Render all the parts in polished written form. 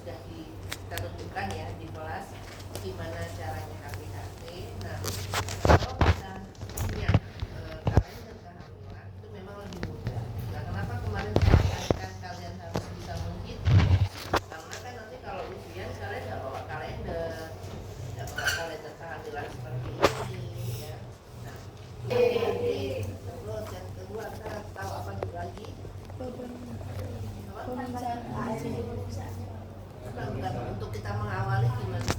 sudah kita tunjukkan ya di kelas gimana caranya HPHT. Nah, kalau kita punya kalender kehamilan itu memang lebih mudah. Nah, kenapa kemarin saya katakan kalian harus bisa menghitung? Karena kan nanti kalau ujian kalian nggak bawa kalender, nggak bawa kalender kehamilan seperti ini ya. Nah, terus yang kedua kita tahu apa lagi? Untuk kita mengawali gimana?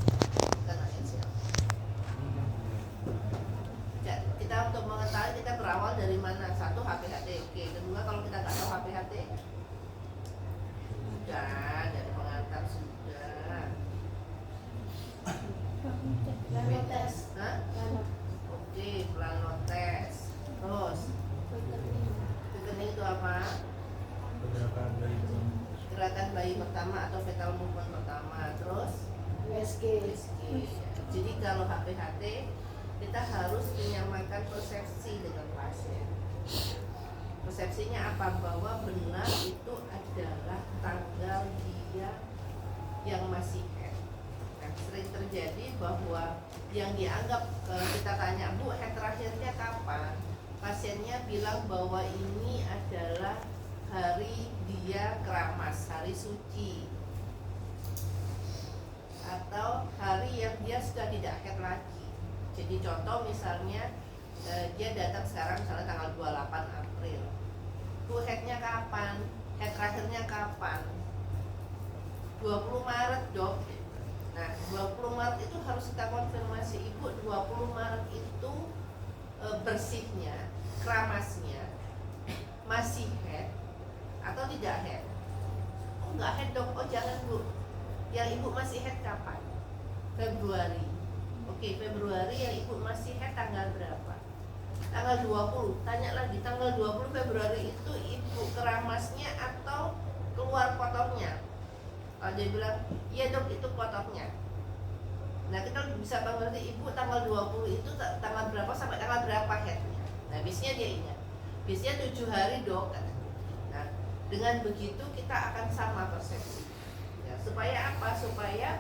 Kita untuk mengetahui kita berawal dari mana? Satu HPHT, oke. Kedua kalau kita nggak tahu HPHT, sudah dari pengantar sudah. Tes, oke, plano tes. Terus, rekening itu apa? Gerakan bayi pertama atau fetal movement pertama. Terus USG. Jadi kalau HPHT kita harus menyamakan persepsi dengan pasien. Persepsinya apa? Bahwa benar itu adalah tanggal dia yang masih head. Nah, sering terjadi bahwa yang dianggap kita tanya, Bu, head terakhirnya kapan? Pasiennya bilang bahwa ini adalah hari dia keramas, hari suci, atau hari yang dia sudah tidak head lagi. Jadi contoh misalnya dia datang sekarang misalnya tanggal 28 April. Tuh headnya kapan? Head terakhirnya kapan? 20 Maret dok. Nah 20 Maret itu harus kita konfirmasi, Ibu 20 Maret itu bersihnya, keramasnya masih head atau tidak head? Oh enggak head dok, oh jangan Bu. Yang Ibu masih head kapan? Februari. Oke, Februari yang Ibu masih head tanggal berapa? Tanggal 20. Tanya lagi, tanggal 20 Februari itu Ibu keramasnya atau keluar kotornya? Kalau dia bilang, iya dok itu kotornya. Nah kita bisa mengerti Ibu tanggal 20 itu tanggal berapa sampai tanggal berapa headnya. Nah biasanya dia ingat, biasanya 7 hari dok. Nah dengan begitu kita akan sama persepsi ya, supaya apa? Supaya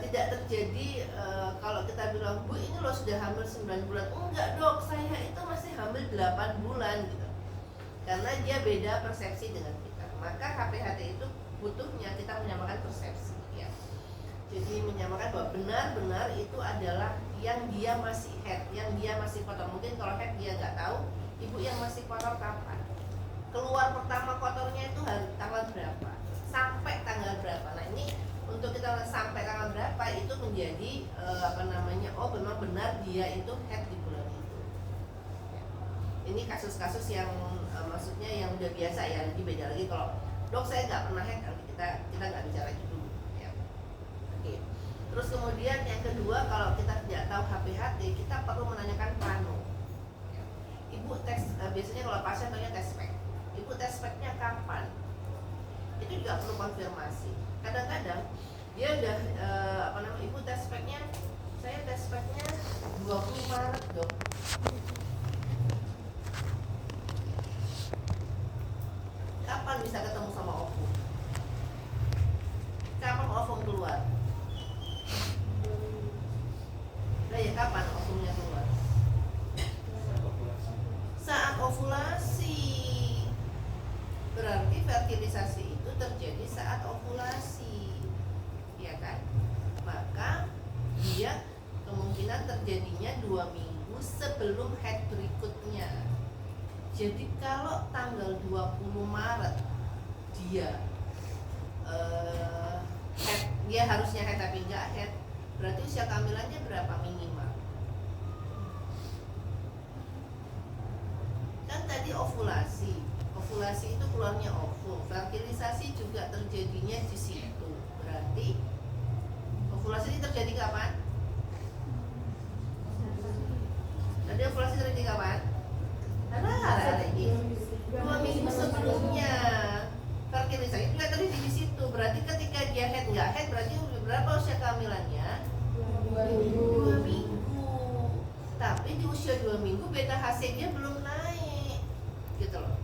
tidak terjadi kalau kita bilang, Bu ini loh sudah hamil 9 bulan. Enggak dok, saya itu masih hamil 8 bulan gitu. Karena dia beda persepsi dengan kita. Maka HPHT itu butuhnya kita menyamakan persepsi ya. Jadi menyamakan bahwa benar-benar itu adalah yang dia masih head, yang dia masih kotor. Mungkin kalau head dia nggak tahu, Ibu yang masih kotor kapan? Keluar pertama kotornya itu hari tanggal berapa? Sampai tanggal berapa? Nah ini untuk kita sampai tanggal berapa itu menjadi oh memang benar dia itu head di bulan itu ya. Ini kasus-kasus yang maksudnya yang udah biasa ya. Nanti beda lagi kalau dok saya nggak pernah head, nanti kita nggak bicara gitu ya. Oke. Terus kemudian yang kedua, kalau kita tidak tahu HPHT kita perlu menanyakan plano ya. Ibu tes biasanya kalau pasien tanya tes spek, Ibu tes speknya kapan? Itu juga perlu konfirmasi. Kadang-kadang dia udah Ibu tes speknya, saya tes speknya 20 Maret dok. Kapan bisa ketemu sama ovum? Kapan ovum keluar? Nah ya kapan ovumnya keluar? Saat ovulasi. Berarti fertilisasi itu terjadi saat ovulasi, ya kan? Maka dia kemungkinan terjadinya 2 minggu sebelum head berikutnya. Jadi kalau tanggal 20 Maret dia head, dia harusnya head tapi nggak head, berarti usia kehamilannya berapa minimal? Kan tadi ovulasi itu keluarnya ovum, fertilisasi juga terjadinya di situ. Berarti ovulasi ini terjadi kapan? Tadi ovulasi terjadi kapan? Lagi 2 minggu sebelumnya. Fertilisasi juga terjadi di situ. Berarti ketika dia head nggak head, berarti berapa usia kehamilannya? 2 minggu. Tapi di usia 2 minggu beta HC dia belum naik, gitu loh.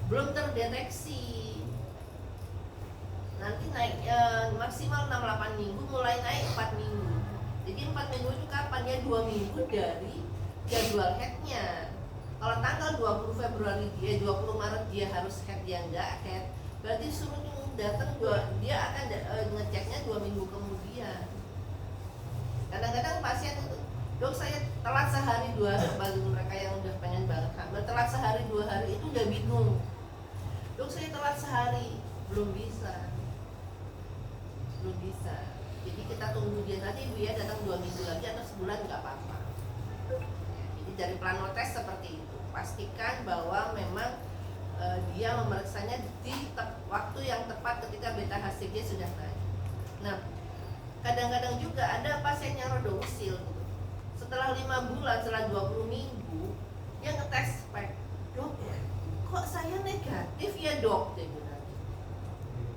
Belum terdeteksi. Nanti maksimal 6-8 minggu, mulai naik 4 minggu. Jadi 4 minggu itu kapan? Ya 2 minggu dari jadwal headnya. Kalau tanggal 20 Februari dia 20 Maret dia harus head, dia nggak head, berarti suruh datang dia akan ngeceknya 2 minggu kemudian. Kadang-kadang pasien itu, dok saya telat sehari 2 hari, bagi mereka yang udah pengen banget hamil, telat sehari 2 hari itu udah bingung. Dok saya telat sehari, belum bisa. Jadi kita tunggu dia nanti ibu ya datang 2 minggu lagi atau sebulan nggak apa-apa. Jadi dari plano tes seperti itu, pastikan bahwa memang dia memeriksanya di waktu yang tepat ketika beta HCG sudah naik. Nah, kadang-kadang juga ada pasien yang rada usil gitu. Setelah 5 bulan, setelah 20 minggu, dia ngetes spek. Dok, kok saya negatif ya dok? Dia bilang.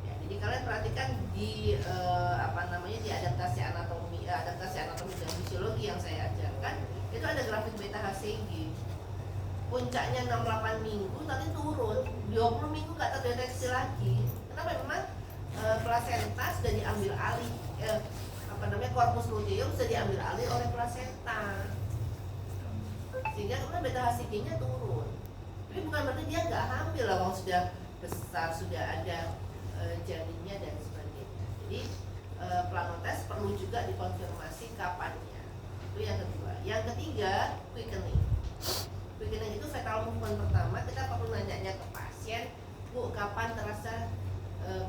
Ya, jadi kalian perhatikan di di adaptasi anatomi dan fisiologi yang saya ajarkan, itu ada grafik beta HCG. Puncaknya 6-8 minggu, nanti turun 20 minggu nggak terdeteksi lagi. Kenapa? Memang plasenta sudah diambil alih, corpus luteum sudah diambil alih oleh plasenta, sehingga kemudian beta HCG-nya turun. Tapi bukan berarti dia nggak hamil lah, kalau sudah besar, sudah ada janinnya dan sebagainya. Jadi plano tes perlu juga dikonfirmasi kapannya. Itu yang kedua. Yang ketiga, quickening. Quickening itu fetal movement pertama, kita perlu nanya ke pasien, Bu, kapan terasa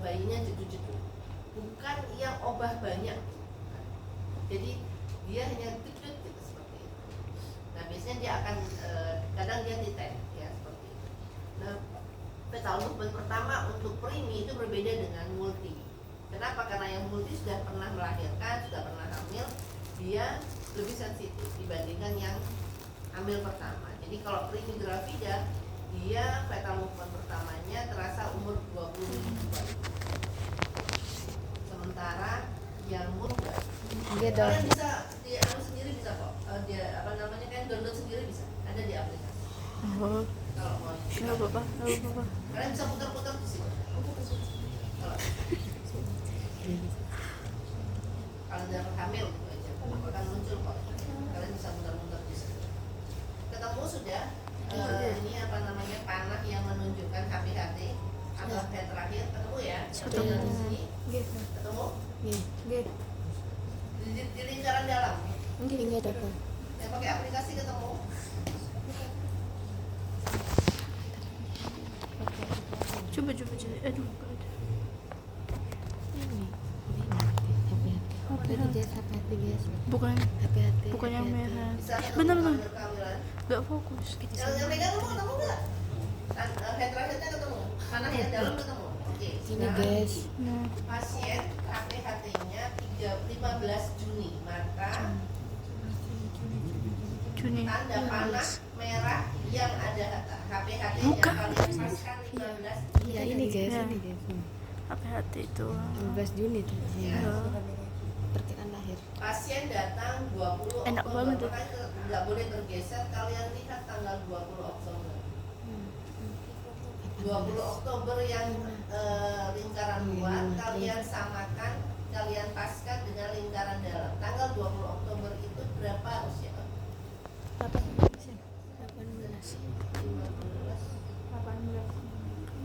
bayinya jeduk-jeduk? Bukan yang obah banyak. Jadi dia hanya jeduk gitu, seperti itu. Nah, biasanya dia akan kadang dia detect ya seperti itu. Nah, fetal movement pertama untuk preemie itu berbeda dengan multi. Kenapa? Karena yang multi sudah pernah melahirkan, sudah pernah hamil, dia lebih sensitif dibandingkan yang hamil pertama. Jadi kalau preemie gravida, dia fetal movement pertamanya terasa umur 20 minggu. Sementara yang muda, kalian bisa di sendiri bisa kok. Dia kan download sendiri bisa. Ada di aplikasi. Kalau mau. Nggak apa-apa. Kalian bisa putar-putar di sini. Kalau udah hamil gitu aja, akan muncul kok. Kalian bisa muter-muter di sini. Ketemu sudah ini panah yang menunjukkan HPHT atau head terakhir, ketemu ya? Ketemu di sini. Ketemu? Di lingkaran dalam. Enggak ada. Yang pakai aplikasi ketemu. Coba. Aduh. Bukan yang merah. Benar. Nggak fokus. Yang megang ketemu nggak? Head terakhirnya ketemu. Panah yang dalam ketemu. Oke. Ini guys. Pasien HPHT-nya 15 Juni, maka tanda panah merah yang ada HPHT-nya kalian paskan 15. Iya ini guys. HPHT itu 15 Juni tuh. Perkiraan lahir. Pasien datang 20 Enak Oktober, banget tuh. nggak boleh tergeser. Kalian lihat tanggal 20 Oktober. 20 Oktober yang lingkaran luar, kalian samakan, kalian paskan dengan lingkaran dalam. Tanggal 20 Oktober itu berapa usia?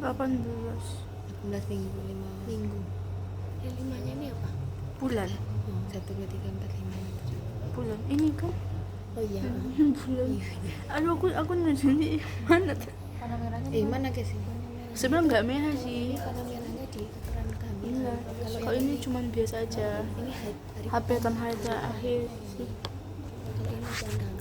18 minggu, 5 minggu. Yang 5-nya ini apa? bulan. 1, 2, 3, 4, 5 Bulan ini kan? Oh iya. Bulan. Aduh aku nunjukin mana? Warna merahnya mana guys? Sebenarnya nggak merah sih. Warna merahnya di keterangan kami. Iya. Kalau ini cuma biasa aja. Ini hari HP tan hari terakhir sih. kalau ini janda.